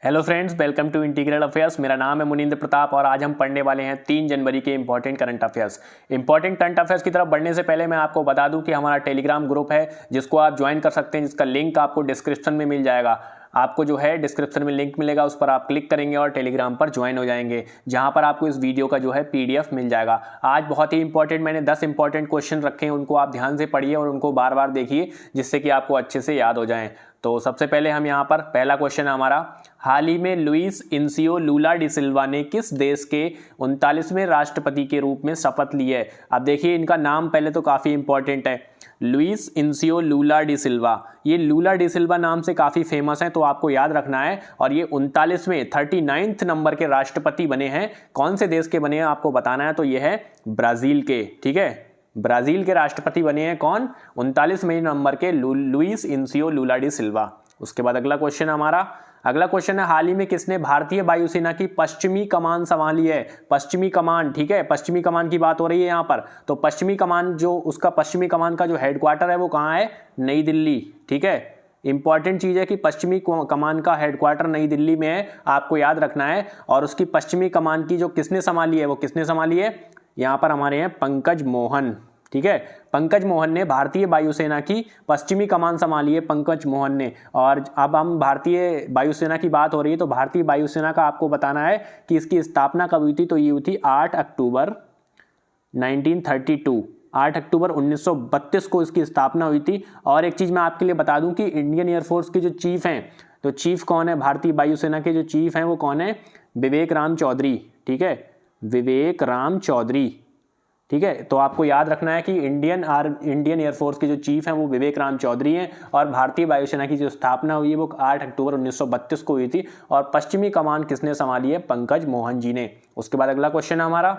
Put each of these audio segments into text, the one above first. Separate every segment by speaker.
Speaker 1: Hello friends, welcome to Integral Affairs. मेरा नाम है मुनिंद्र प्रताप और आज हम पढ़ने वाले हैं 3 जनवरी के important current affairs. Important current affairs की तरफ बढ़ने से पहले मैं आपको बता दूं कि हमारा टेलीग्राम ग्रुप है जिसको आप ज्वाइन कर सकते हैं, जिसका लिंक आपको डिस्क्रिप्शन में मिल जाएगा। आपको जो है डिस्क्रिप्शन में लिंक मिलेगा, उस पर आप क्लिक करेंगे और टेलीग्राम पर ज्वाइन हो जाएंगे, जहां पर आपको इस वीडियो का जो है PDF मिल जाएगा। आज बहुत ही इंपॉर्टेंट मैंने 10 इंपॉर्टेंट क्वेश्चन रखे हैं, उनको आप ध्यान से पढ़िए और उनको बार बार देखिए जिससे कि आपको अच्छे से याद हो जाएं। तो सबसे पहले हम यहाँ पर पहला क्वेश्चन है हमारा, हाल ही में लुइस इनसियो लूला डी सिल्वा ने किस देश के 39वें राष्ट्रपति के रूप में शपथ ली है। अब देखिए इनका नाम पहले तो काफ़ी इंपॉर्टेंट है, लुइस इनसियो लूला डी सिल्वा। ये लूला डी सिल्वा नाम से काफ़ी फेमस है, तो आपको याद रखना है। और ये 39वें 39th नंबर के राष्ट्रपति बने हैं। कौन से देश के बने हैं आपको बताना है, तो ये है ब्राज़ील के। ठीक है, ब्राज़ील के राष्ट्रपति बने हैं कौन, 39वें नंबर के लुइस इनसियो लूला डी सिल्वा। उसके बाद अगला क्वेश्चन हमारा, अगला क्वेश्चन है, हाल ही में किसने भारतीय वायुसेना की पश्चिमी कमान संभाली है। पश्चिमी कमान, ठीक है, पश्चिमी कमान की बात हो रही है यहाँ पर। तो पश्चिमी कमान जो उसका पश्चिमी कमान का जो हेडक्वार्टर है वो कहाँ है, नई दिल्ली। ठीक है, इंपॉर्टेंट चीज़ है कि पश्चिमी कमान का हेडक्वार्टर नई दिल्ली में है, आपको याद रखना है। और उसकी पश्चिमी कमान की जो किसने संभाली है, वो किसने संभाली है, यहाँ पर हमारे हैं पंकज मोहन। ठीक है, पंकज मोहन ने भारतीय वायुसेना की पश्चिमी कमान संभाली है, पंकज मोहन ने। और अब हम भारतीय वायुसेना की बात हो रही है, तो भारतीय वायुसेना का आपको बताना है कि इसकी स्थापना कब हुई थी, तो ये हुई थी 8 अक्टूबर 1932। 8 अक्टूबर 1932 को इसकी स्थापना हुई थी। और एक चीज़ मैं आपके लिए बता दूं कि इंडियन एयरफोर्स के जो चीफ हैं, तो चीफ कौन है, भारतीय वायुसेना के जो चीफ हैं वो कौन है, विवेक राम चौधरी। ठीक है, विवेक राम चौधरी। ठीक है, तो आपको याद रखना है कि इंडियन एयरफोर्स के जो चीफ हैं वो विवेक राम चौधरी हैं। और भारतीय वायुसेना की जो स्थापना हुई है वो 8 अक्टूबर 1932 को हुई थी। और पश्चिमी कमान किसने संभाली है, पंकज मोहन जी ने। उसके बाद अगला क्वेश्चन है हमारा,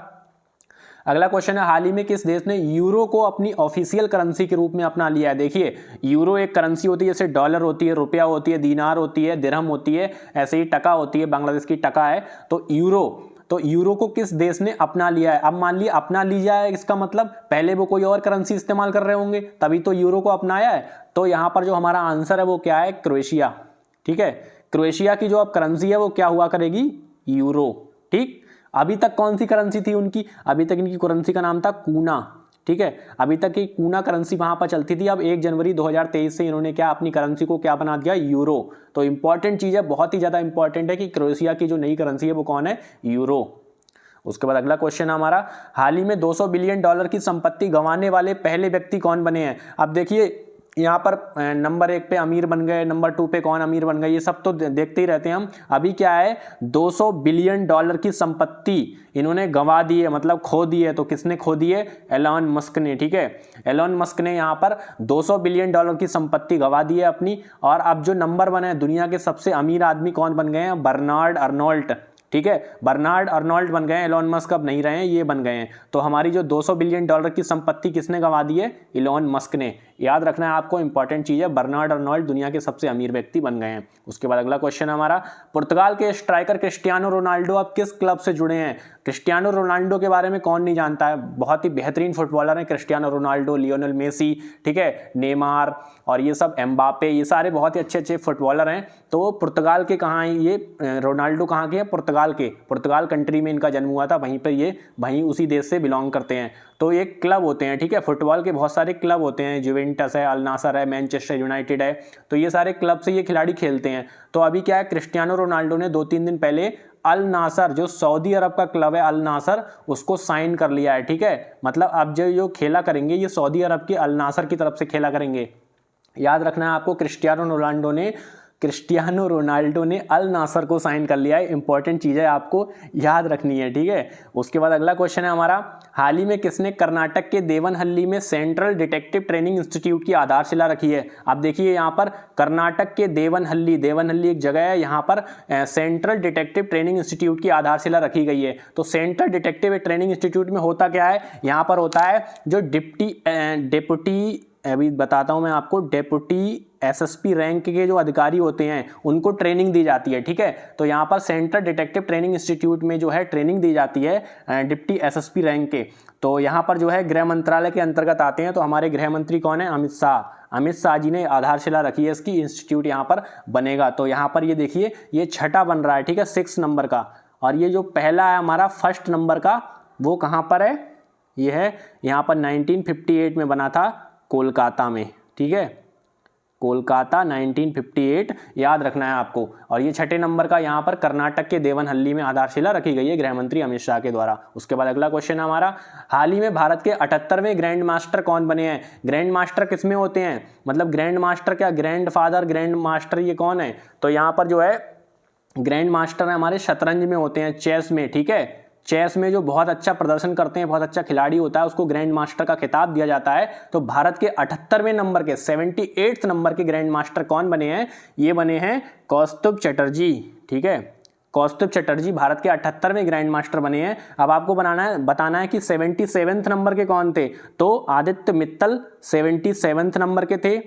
Speaker 1: अगला क्वेश्चन है, हाल ही में किस देश ने यूरो को अपनी ऑफिशियल करेंसी के रूप में अपना लिया है। देखिए यूरो एक करेंसी होती है, जैसे डॉलर होती है, रुपया होती है, दीनार होती है, दिरहम होती है, ऐसे ही टका होती है, बांग्लादेश की टका है। तो यूरो को किस देश ने अपना लिया है। अब मान लिया अपना लिया है, इसका मतलब पहले वो कोई और करेंसी इस्तेमाल कर रहे होंगे, तभी तो यूरो को अपनाया है। तो यहां पर जो हमारा आंसर है वो क्या है, क्रोएशिया। ठीक है, क्रोएशिया की जो अब करेंसी है वो क्या हुआ करेगी, यूरो। ठीक, अभी तक कौन सी करेंसी थी उनकी, अभी तक इनकी करेंसी का नाम था कूना। ठीक है, अभी तक की कूना करेंसी वहां पर चलती थी। अब 1 जनवरी 2023 से इन्होंने क्या अपनी करेंसी को क्या बना दिया, यूरो। तो इंपॉर्टेंट चीज है, बहुत ही ज्यादा इंपॉर्टेंट है कि क्रोएशिया की जो नई करेंसी है वो कौन है, यूरो। उसके बाद अगला क्वेश्चन हमारा, हाल ही में $200 बिलियन की संपत्ति गंवाने वाले पहले व्यक्ति कौन बने हैं। अब देखिए यहाँ पर नंबर 1 पे अमीर बन गए, नंबर 2 पे कौन अमीर बन गए, ये सब तो देखते ही रहते हैं हम। अभी क्या है, $200 बिलियन की संपत्ति इन्होंने गंवा दी है, मतलब खो दी है। तो किसने खो दी है, एलॉन मस्क ने। ठीक है, एलॉन मस्क ने यहाँ पर $200 बिलियन की संपत्ति गंवा दी है अपनी। और अब जो नंबर 1 है, दुनिया के सबसे अमीर आदमी कौन बन गए हैं, बर्नार्ड अर्नोल्ट। ठीक है, बर्नार्ड अर्नोल्ट बन गए हैं, एलॉन मस्क अब नहीं रहे हैं, ये बन गए हैं। तो हमारी जो $200 बिलियन की संपत्ति किसने गंवा दी है, एलॉन मस्क ने। याद रखना है आपको, इंपॉर्टेंट चीज है, बर्नार्ड अर्नोल्ट दुनिया के सबसे अमीर व्यक्ति बन गए हैं। उसके बाद अगला क्वेश्चन हमारा, पुर्तगाल के स्ट्राइकर क्रिस्टियानो रोनाल्डो अब किस क्लब से जुड़े हैं। क्रिस्टियानो रोनाल्डो के बारे में कौन नहीं जानता है, बहुत ही बेहतरीन फुटबॉलर है क्रिस्टियानो रोनाल्डो, लियोनेल मेसी, ठीक है, नेमार और ये सब, एम्बापे, ये सारे बहुत ही अच्छे अच्छे फुटबॉलर हैं। तो पुर्तगाल के कहाँ हैं ये, रोनाल्डो कहाँ के हैं, पुर्तगाल कंट्री में इनका जन्म हुआ था, वहीं पर ये वहीं उसी देश से बिलोंग करते हैं। तो एक क्लब होते हैं, ठीक है, फुटबॉल के बहुत सारे क्लब होते हैं, जुवेंटस है, अल नासर है, मैनचेस्टर यूनाइटेड है। तो ये सारे क्लब से ये खिलाड़ी खेलते हैं। तो अभी क्या है, क्रिस्टियानो रोनाल्डो ने 2-3 दिन पहले अल नासर, जो सऊदी अरब का क्लब है अल नासर, उसको साइन कर लिया है। ठीक है, मतलब अब जो खेला करेंगे ये सऊदी अरब के अल नासर की तरफ से खेला करेंगे। याद रखना है आपको, क्रिस्टियानो रोनाल्डो ने अल नासर को साइन कर लिया है। इंपॉर्टेंट चीज़ है, आपको याद रखनी है। ठीक है, उसके बाद अगला क्वेश्चन है हमारा, हाल ही में किसने कर्नाटक के देवनहल्ली में सेंट्रल डिटेक्टिव ट्रेनिंग इंस्टीट्यूट की आधारशिला रखी है। आप देखिए यहाँ पर कर्नाटक के देवनहल्ली एक जगह है, यहाँ पर सेंट्रल डिटेक्टिव ट्रेनिंग इंस्टीट्यूट की आधारशिला रखी गई है। तो सेंट्रल डिटेक्टिव ट्रेनिंग इंस्टीट्यूट में होता क्या है, यहाँ पर होता है जो डिप्टी अभी बताता हूँ मैं आपको, डेप्यूटी एसएसपी रैंक के जो अधिकारी होते हैं उनको ट्रेनिंग दी जाती है, ठीक है। तो यहाँ पर सेंट्रल डिटेक्टिव ट्रेनिंग इंस्टीट्यूट में जो है ट्रेनिंग दी जाती है डिप्टी एसएसपी रैंक के। तो यहाँ पर जो है गृह मंत्रालय के अंतर्गत आते हैं। तो हमारे गृह मंत्री कौन है? अमित शाह। अमित शाह जी ने आधारशिला रखी है, इसकी इंस्टीट्यूट यहाँ पर बनेगा। तो यहाँ पर ये देखिए, ये छठा बन रहा है, ठीक है, 6 नंबर का। और ये जो पहला है हमारा 1st नंबर का, वो कहाँ पर है? ये है यहाँ पर 1958 में बना था, कोलकाता में, ठीक है, कोलकाता 1958 याद रखना है आपको। और ये छठे नंबर का यहाँ पर कर्नाटक के देवनहल्ली में आधारशिला रखी गई है गृह मंत्री अमित शाह के द्वारा। उसके बाद अगला क्वेश्चन है हमारा, हाल ही में भारत के 78वें ग्रैंड मास्टर कौन बने हैं? ग्रैंड मास्टर किसमें होते हैं? मतलब ग्रैंड मास्टर क्या, ग्रैंड फादर, ग्रैंड मास्टर, ये कौन है? तो यहाँ पर जो है ग्रैंड मास्टर है हमारे शतरंज में होते हैं, चेस में, ठीक है। चेस में जो बहुत अच्छा प्रदर्शन करते हैं, बहुत अच्छा खिलाड़ी होता है, उसको ग्रैंड मास्टर का खिताब दिया जाता है। तो भारत के 78वें नंबर के 78th नंबर के ग्रैंड मास्टर कौन बने हैं? ये बने हैं कौस्तुभ चटर्जी, ठीक है। कौस्तुभ चटर्जी भारत के 78वें ग्रैंड मास्टर बने हैं। अब आपको बताना है कि 77th नंबर के कौन थे? तो आदित्य मित्तल 77th नंबर के थे।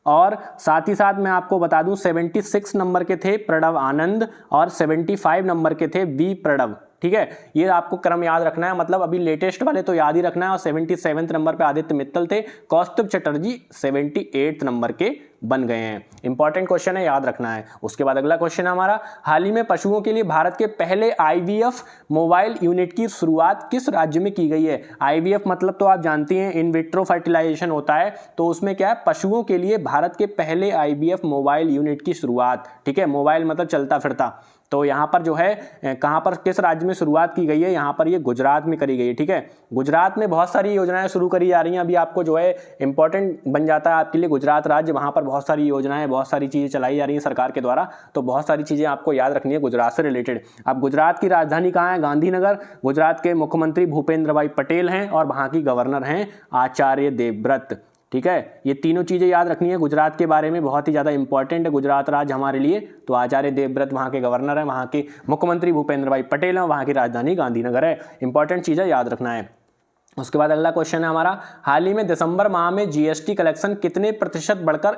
Speaker 1: और साथ ही साथ मैं आपको बता दूं 76 नंबर के थे प्रणव आनंद, और 75 नंबर के थे वी प्रणव, ठीक है। ये आपको क्रम याद रखना है, मतलब अभी लेटेस्ट वाले तो याद ही रखना है। और 77th नंबर पे आदित्य मित्तल थे, कौस्तुभ चटर्जी 78th नंबर के बन गए हैं। इंपॉर्टेंट क्वेश्चन है, याद रखना है। उसके बाद अगला क्वेश्चन है हमारा, हाल ही में पशुओं के लिए भारत के पहले IVF मोबाइल यूनिट की शुरुआत किस राज्य में की गई है? IVF मतलब तो आप जानती हैं इन विट्रो फर्टिलाइजेशन होता है। तो उसमें क्या है, पशुओं के लिए भारत के पहले IVF मोबाइल यूनिट की शुरुआत, ठीक है। मोबाइल मतलब चलता फिरता। तो यहाँ पर जो है कहाँ पर, किस राज्य में शुरुआत की गई है? यहाँ पर ये गुजरात में करी गई है, ठीक है। गुजरात में बहुत सारी योजनाएं शुरू करी जा रही हैं। अभी आपको जो है इंपॉर्टेंट बन जाता है आपके लिए गुजरात राज्य, वहाँ पर बहुत सारी योजनाएं, बहुत सारी चीज़ें चलाई जा रही हैं सरकार के द्वारा। तो बहुत सारी चीज़ें आपको याद रखनी है गुजरात से रिलेटेड। अब गुजरात की राजधानी कहाँ है? गांधीनगर। गुजरात के मुख्यमंत्री भूपेंद्र भाई पटेल हैं और वहाँ की गवर्नर हैं आचार्य देवव्रत, ठीक है। ये तीनों चीज़ें याद रखनी है गुजरात के बारे में, बहुत ही ज़्यादा इंपॉर्टेंट है गुजरात राज्य हमारे लिए। तो आचार्य देवव्रत वहाँ के गवर्नर हैं, वहाँ के मुख्यमंत्री भूपेंद्र भाई पटेल हैं, वहाँ की राजधानी गांधीनगर है। इंपॉर्टेंट चीज़ें याद रखना है। उसके बाद अगला क्वेश्चन है हमारा, हाल ही में दिसंबर माह में GST कलेक्शन कितने प्रतिशत बढ़कर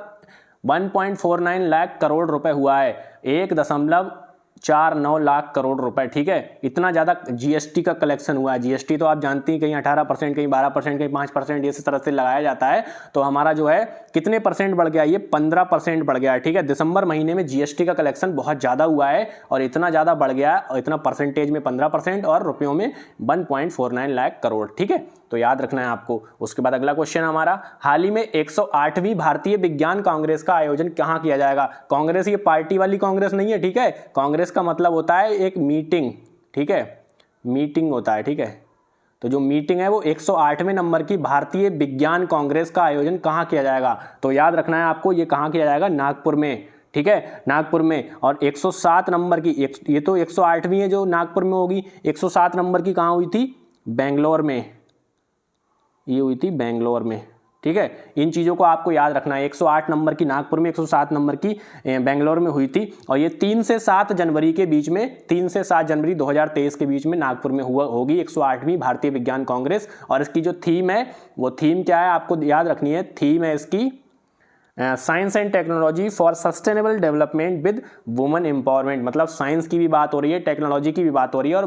Speaker 1: 1.49 लाख करोड़ रुपए हुआ है? 1.49 लाख करोड़ रुपए, ठीक है। इतना ज़्यादा GST का कलेक्शन हुआ है। GST तो आप जानती हैं कहीं 18%, कहीं 12%, कहीं 5%, इस तरह से लगाया जाता है। तो हमारा जो है कितने परसेंट बढ़ गया? ये 15% बढ़ गया है, ठीक है। दिसंबर महीने में GST का कलेक्शन बहुत ज़्यादा हुआ है और इतना ज़्यादा बढ़ गया है, और इतना परसेंटेज में 15% और रुपयों में 1.49 लाख करोड़, ठीक है। तो याद रखना है आपको। उसके बाद अगला क्वेश्चन हमारा, हाल ही में 108वीं भारतीय विज्ञान कांग्रेस का आयोजन कहाँ किया जाएगा? कांग्रेस ये पार्टी वाली कांग्रेस नहीं है, ठीक है। कांग्रेस का मतलब होता है एक मीटिंग, ठीक है, मीटिंग होता है, ठीक है। तो जो मीटिंग है वो 108वें नंबर की भारतीय विज्ञान कांग्रेस का आयोजन कहाँ किया जाएगा? तो याद रखना है आपको, ये कहाँ किया जाएगा? नागपुर में, ठीक है, नागपुर में। और 107 नंबर की, ये तो 108वीं है जो नागपुर में होगी, 107 नंबर की कहाँ हुई थी? बेंगलोर में, ये हुई थी बेंगलोर में, ठीक है। इन चीज़ों को आपको याद रखना है। 108 नंबर की नागपुर में, 107 नंबर की बेंगलोर में हुई थी। और ये 3 से 7 जनवरी के बीच में, 3 से 7 जनवरी 2023 के बीच में नागपुर में होगी 108वीं भारतीय विज्ञान कांग्रेस। और इसकी जो थीम है, वो थीम क्या है आपको याद रखनी है। थीम है इसकी science and technology for sustainable development with women empowerment. मतलब साइंस की भी बात हो रही है, टेक्नोलॉजी की भी बात हो रही है, और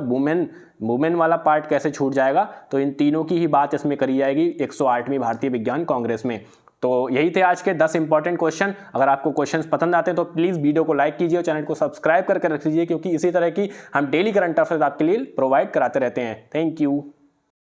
Speaker 1: वुमेन वाला पार्ट कैसे छूट जाएगा? तो इन तीनों की ही बात इसमें करी जाएगी 108वीं भारतीय विज्ञान कांग्रेस में। तो यही थे आज के 10 इंपॉर्टेंट क्वेश्चन। अगर आपको क्वेश्चंस पसंद आते हैं तो प्लीज़ वीडियो को लाइक कीजिए और चैनल को सब्सक्राइब करके रख लीजिए, क्योंकि इसी तरह की हम डेली करंट अफेयर्स आपके लिए प्रोवाइड कराते रहते हैं। Thank you.